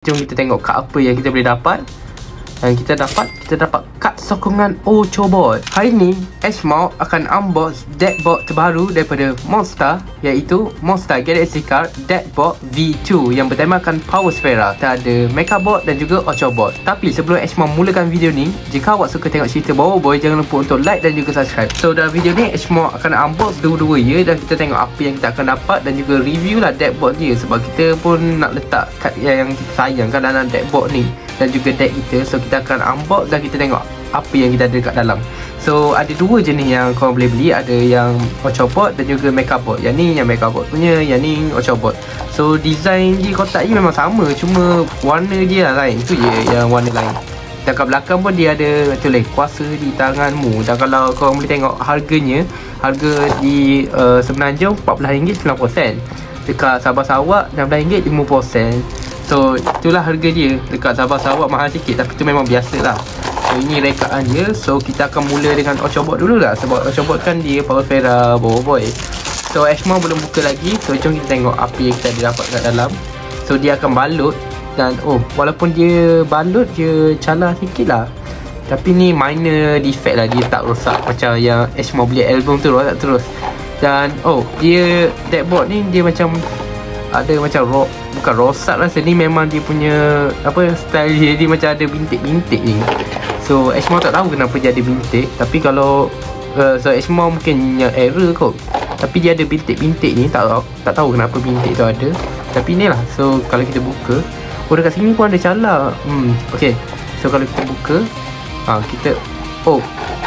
Jom kita tengok kad apa yang kita boleh dapat. Dan kita dapat kad sokongan Ochobot. Hari ni Ashmore akan unbox Deadbot terbaru daripada Monster, iaitu Monster Galaxy Card Deadbot V2 yang bertemakan Power Sphera. Kita ada Mechabot dan juga Ochobot. Tapi sebelum Ashmore mulakan video ni, jika awak suka tengok cerita Boboiboy, jangan lupa untuk like dan juga subscribe. So dalam video ni Ashmore akan unbox dua-dua ya, dan kita tengok apa yang kita akan dapat dan juga review lah Deadbot dia, sebab kita pun nak letak kad yang kita sayang kan dalam Deadbot ni dan juga deck kita. So kita akan unbox dan kita tengok apa yang kita ada kat dalam. So ada dua jenis yang korang boleh beli, ada yang Ochobot dan juga Mechabot. Yang ni yang Mechabot punya, yang ni Ochobot. So design dia kotak ni memang sama, cuma warna dia lain. Tu je yang warna lain. Dan kat belakang pun dia ada tulis kuasa di tanganmu. Dan kalau korang boleh tengok harganya, harga di Semenanjung RM14.90, dekat Sabah Sarawak RM16.50. So itulah harga dia. Dekat Sabah Sarawak mahal sikit, tapi tu memang biasa lah. So ini rekaan dia. So kita akan mula dengan Ochobot dulu lah, sebab Ochobot kan dia Power Sphera Boboiboy. So Ashmore belum buka lagi. So jom kita tengok apa yang kita ada dapat kat dalam. So dia akan balut. Dan walaupun dia balut, dia calar sikit lah, tapi ni minor defect lah. Dia tak rosak macam yang Ashmore beli album tu rosak terus. Dan dia Deadbot ni dia macam ada macam bukan rosak lah, ni memang dia punya style dia macam ada bintik-bintik ni. So Ashmore tak tahu kenapa dia ada bintik, tapi kalau so Ashmore mungkin yang error kot, tapi dia ada bintik-bintik ni, tak tahu kenapa bintik tu ada. Tapi ni lah. So kalau kita buka, dekat sini pun ada calar. Okay, so kalau kita buka, kita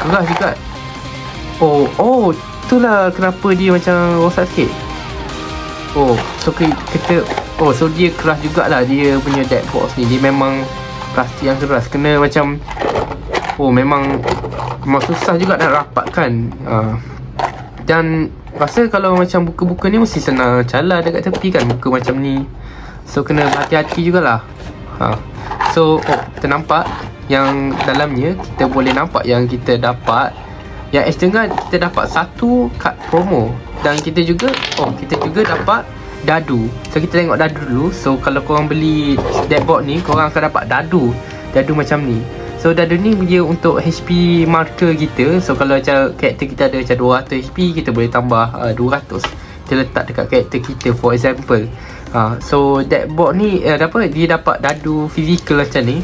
keras juga. Itulah kenapa dia macam rosak sikit. So kita so dia keras jugalah dia punya Deadbox ni. Dia memang plastik yang keras, kena macam memang susah juga nak rapatkan. Dan rasa kalau macam buka-buka ni mesti senang calar dekat tepi kan, buka macam ni. So kena hati-hati jugalah. So kita nampak yang dalamnya, kita boleh nampak yang kita dapat, yang setengah kita dapat satu kad promo. Dan kita juga dapat dadu. So kita tengok dadu dulu. So kalau korang beli Deadbot ni, korang akan dapat dadu macam ni. So dadu ni dia untuk HP marker kita. So kalau macam karakter kita ada macam 200 HP, kita boleh tambah 200. Kita letak dekat karakter kita, for example. So Deadbot ni dia dapat dadu fizikal macam ni.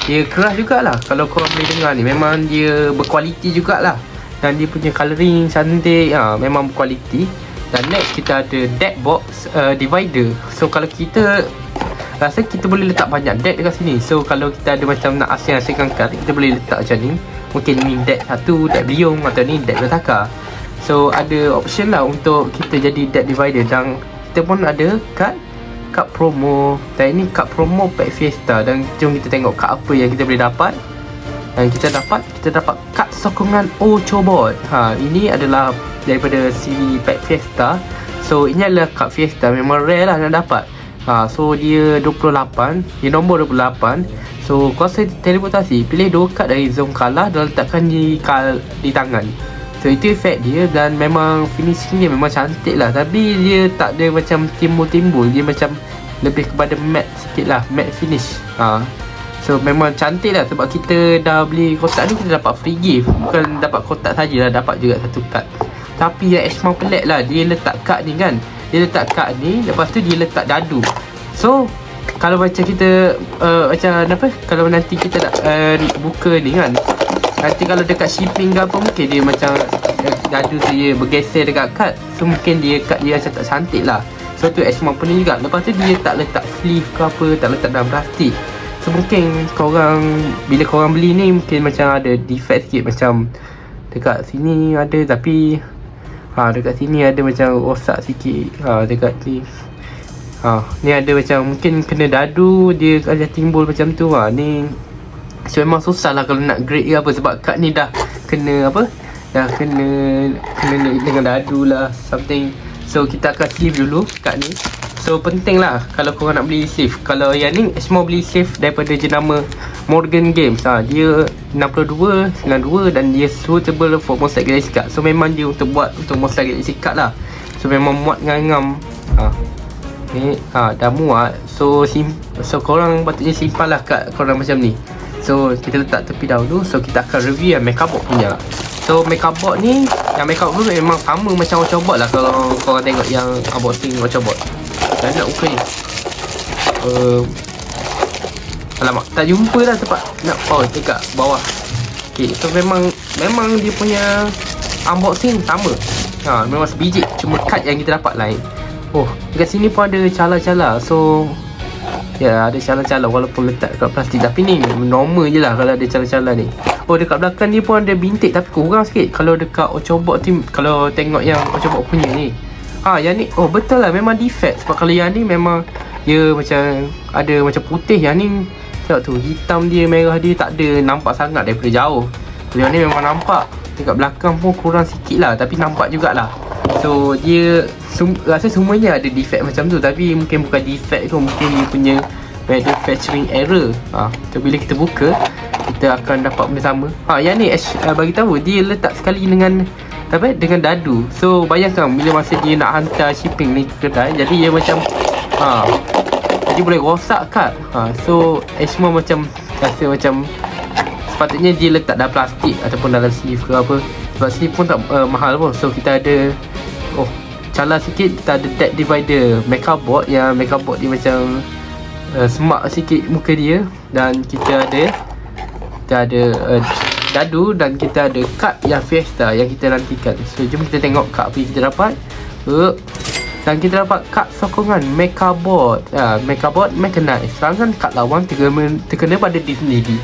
Dia keras jugalah, kalau korang boleh dengar ni. Memang dia berkualiti jugalah. Dan dia punya colouring cantik, memang berkualiti. Dan next kita ada Deadbox divider. So kalau kita rasa kita boleh letak banyak deck dekat sini. So kalau kita ada macam nak asing-asingkan kad, kita boleh letak macam ni. Mungkin ni deck satu, deck Beyond, atau ni deck Retaka. So ada option lah untuk kita jadi deck divider. Dan kita pun ada kad promo. Dan ini kad promo Pack Fiesta. Dan jom kita tengok kad apa yang kita boleh dapat. Dan kita dapat kad sokongan Ochobot. Ini adalah daripada siri Pack Fiesta. So ini adalah kad Fiesta, memang rare lah nak dapat. So dia 28, dia nombor 28. So kuasa teleportasi, pilih 2 kad dari zone kalah dan letakkan di tangan. So itu efek dia. Dan memang finishing dia memang cantik lah, tapi dia tak ada macam timbul-timbul. Dia macam lebih kepada matte sikit lah, matte finish. So memang cantik lah, sebab kita dah beli kotak ni, kita dapat free gift. Bukan dapat kotak saja lah, dapat juga satu kad. Tapi yang Ashmore pelik lah, dia letak kad ni kan, dia letak kad ni, lepas tu dia letak dadu. So kalau macam kita kalau nanti kita nak buka ni kan, nanti kalau dekat shipping ke apa, mungkin dia macam dadu tu dia bergeser dekat kad. So mungkin kad dia macam tak cantik lah. So tu Ashmore pelik juga. Lepas tu dia tak letak sleeve ke apa, tak letak dalam plastik. So mungkin bila korang beli ni, mungkin macam ada defect sikit. Macam dekat sini ada, tapi dekat sini ada macam rosak sikit. Dekat ni ni ada macam mungkin kena dadu, dia ada timbul macam tu. Ni so memang susah lah kalau nak grade ke apa, sebab kad ni dah kena dah kena dengan dadu lah something. So kita akan sleeve dulu kad ni. So penting lah kalau korang nak beli sleeve. Kalau yang ni Ashmore beli sleeve daripada jenama Morgan Games. Dia 62, 92 dan dia suitable for Monster Galaxy Card. So memang dia buat untuk Monster Galaxy Card lah. So memang muat ngam-ngam. Ni dah muat. So korang patutnya simpan lah kad korang macam ni. So kita letak tepi dahulu. So kita akan review yang makeup board punya. So makeup board ni, yang makeup board memang sama macam Ultrabot lah. Kalau korang tengok yang unboxing Ultrabot. Dan nak buka ni, alamak, tak jumpa lah tempat nak dekat bawah. Okay, so memang dia punya unboxing sama. Memang sebiji, cuma kad yang kita dapat lain. Oh, dekat sini pun ada cala-cala. So ya, ada cala-cala walaupun letak kat plastik. Tapi ni normal je lah kalau ada cala-cala ni. Oh, dekat belakang ni pun ada bintik tapi kurang sikit. Kalau dekat Ultrabot tu, kalau tengok yang Ultrabot punya ni, yang ni, oh betul lah, memang defect. Sebab kalau yang ni memang dia macam ada macam putih. Yang ni tengok tu, hitam dia, merah dia tak ada nampak sangat daripada jauh. Yang ni memang nampak. Dekat belakang pun kurang sikit lah, tapi nampak jugalah. So dia rasa semuanya ada defect macam tu. Tapi mungkin bukan defect tu, mungkin dia punya manufacturing error. So bila kita buka, kita akan dapat benda sama. Yang ni bagi tahu dia letak sekali dengan dadu. So bayangkan bila masa dia nak hantar shipping ni ke kedai, jadi dia macam jadi boleh rosak kad. So semua macam rasa macam sepatutnya dia letak dalam plastik ataupun dalam sleeve ke apa. Sebab sleeve pun tak mahal pun. So kita ada cala sikit, kita ada deck divider makeup board. Yang makeup board dia macam smart sikit muka dia. Dan kita ada dadu dan kita ada kad yang Fiesta yang kita nantikan. So jom kita tengok kad apa yang kita dapat. Dan kita dapat kad sokongan makeup board. Makeup board mechanized. Serangan kad lawan terkena pada diri sendiri.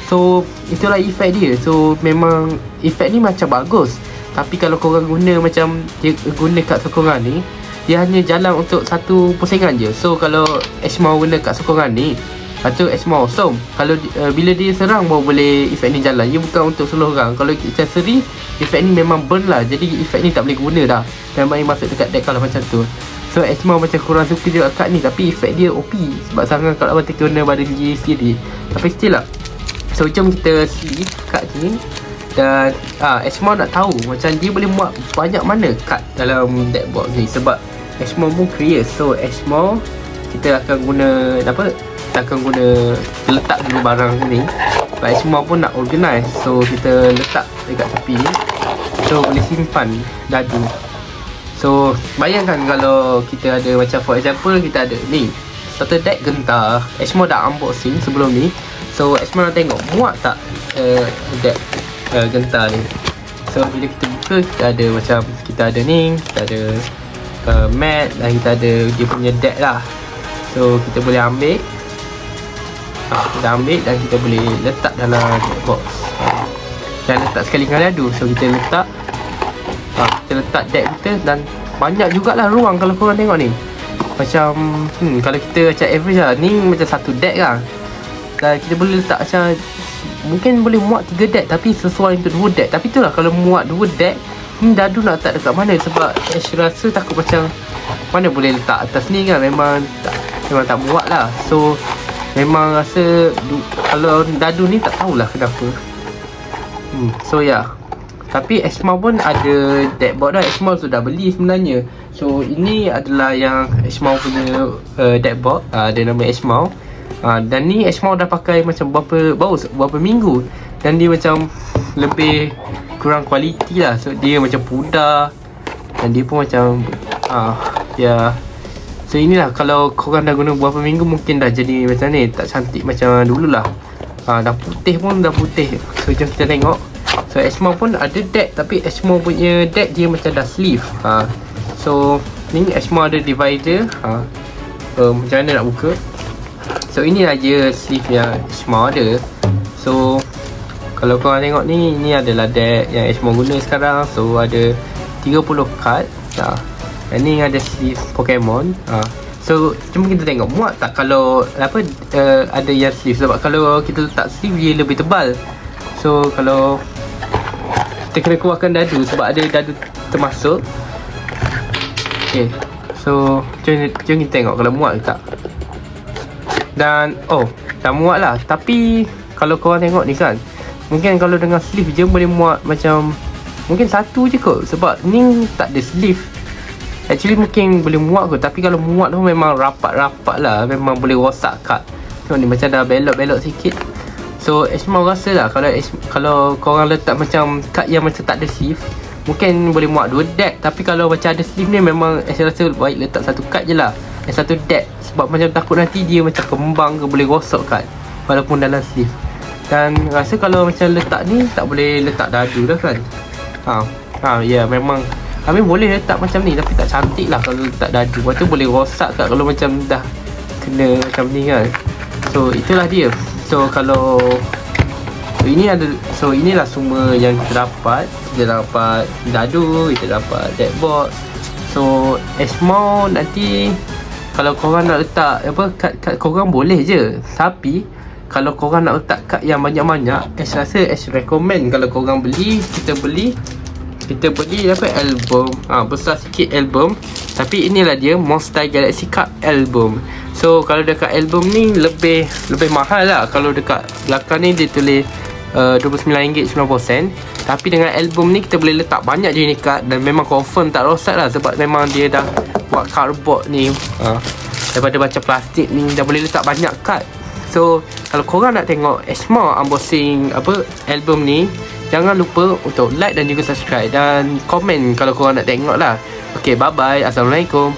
So itulah efek dia. So memang efek ni macam bagus. Tapi kalau korang guna macam dia guna kad sokongan ni, dia hanya jalan untuk satu pusingan je. So kalau Ashmore guna kad sokongan ni, lepas tu Ashmore awesome. Kalau bila dia serang baru boleh efek ni jalan. Dia bukan untuk seluruh orang. Kalau kita seri, efek ni memang burn lah. Jadi efek ni tak boleh guna dah. Dan main masuk dekat deck kalau macam tu. So Ashmore macam kurang suka juga kad ni. Tapi efek dia OP. Sebab serangan kad lawan terkena pada diri sendiri. Tapi still lah. So jom kita sleeve kad ni. Dan Ashmore nak tahu macam dia boleh muat banyak mana kad dalam deck box ni. Sebab Ashmore pun curious. So Ashmore kita akan guna kita letak dulu barang ni. Sebab Ashmore pun nak organize. So kita letak dekat tepi ni. So boleh simpan dadu. So bayangkan kalau kita ada macam for example kita ada ni starter deck gentar. Ashmore dah unboxing sebelum ni. So Ashmore nak tengok muat tak deck gentar ni. So bila kita buka, kita ada macam kita ada ni, kita ada mat dan kita ada dia punya deck lah. So kita boleh ambil, kita ambil dan kita boleh letak dalam box. Dan letak sekali dengan dadu. So kita letak deck kita. Dan banyak jugalah ruang kalau korang tengok ni. Macam kalau kita macam average lah, ni macam satu deck lah. Dan kita boleh letak macam mungkin boleh muat 3 deck, tapi sesuai untuk 2 deck. Tapi itulah kalau muat 2 deck, dadu nak letak dekat mana. Sebab Ash rasa takut macam mana boleh letak atas ni kan. Memang tak muat lah. So memang rasa kalau dadu ni tak tahulah kenapa. So ya, tapi Ashmore pun ada deck board dah. Ashmore sudah beli sebenarnya. So ini adalah yang Ashmore punya deck board. Dia nama Ashmore. Dan ni Ashmore dah pakai macam berapa minggu. Dan dia macam lebih kurang kualiti lah. So dia macam pudar. Dan dia pun macam ya. So inilah, kalau korang dah guna berapa minggu mungkin dah jadi macam ni. Tak cantik macam dulu lah. Dah putih pun dah putih. So jom kita tengok. So Ashmore pun ada deck, tapi Ashmore punya deck dia macam dah sleeve. So ni Ashmore ada divider. Macam mana nak buka. So inilah je sleeve yang Ashmore ada. So kalau korang tengok ni, ni adalah deck yang Ashmore guna sekarang. So ada 30 card. Dan ni ada sleeve Pokemon. So cuma kita tengok muat tak kalau ada yang sleeve. Sebab kalau kita letak sleeve dia lebih tebal. So kalau kita kena keluarkan dadu sebab ada dadu termasuk. Okay, so jom kita tengok kalau muat ke tak. Dan dah muat lah. Tapi kalau korang tengok ni kan, mungkin kalau dengan sleeve je boleh muat macam mungkin satu je kot. Sebab ni tak ada sleeve. Actually mungkin boleh muat kot, tapi kalau muat tu memang rapat-rapat lah, memang boleh rosak kad. Tengok ni macam dah belok-belok sikit. So Ashmore rasa lah kalau korang letak macam kad yang macam tak ada sleeve, mungkin boleh muat 2 deck. Tapi kalau macam ada sleeve ni, memang Ash rasa baik letak satu kad je lah, satu deck. Sebab macam takut nanti dia macam kembang ke, boleh rosak kad walaupun dalam sleeve. Dan rasa kalau macam letak ni, tak boleh letak dadu dah kan. Ya memang kami boleh letak macam ni, tapi tak cantik lah kalau letak dadu. Lepas tu boleh rosak kat kalau macam dah kena macam ni kan. So itulah dia. So kalau inilah semua yang kita dapat. Kita dapat dadu, kita dapat deckbox. So Ashmore nanti kalau korang nak letak kad korang boleh je. Tapi kalau korang nak letak kad yang banyak-banyak, Ash rasa Ash recommend kalau korang beli, kita beli album, besar sikit album. Tapi inilah dia Monster Galaxy Cup album. So kalau dekat album ni lebih mahal lah. Kalau dekat belakang ni dia tulis RM29.90. Tapi dengan album ni kita boleh letak banyak jenis kad, dan memang confirm tak rosak lah, sebab memang dia dah buat cardboard ni, daripada baca plastik ni dah boleh letak banyak kad. So kalau korang nak tengok Ashmore unboxing album ni, jangan lupa untuk like dan juga subscribe, dan komen kalau korang nak tengok lah. Okay, bye bye. Assalamualaikum.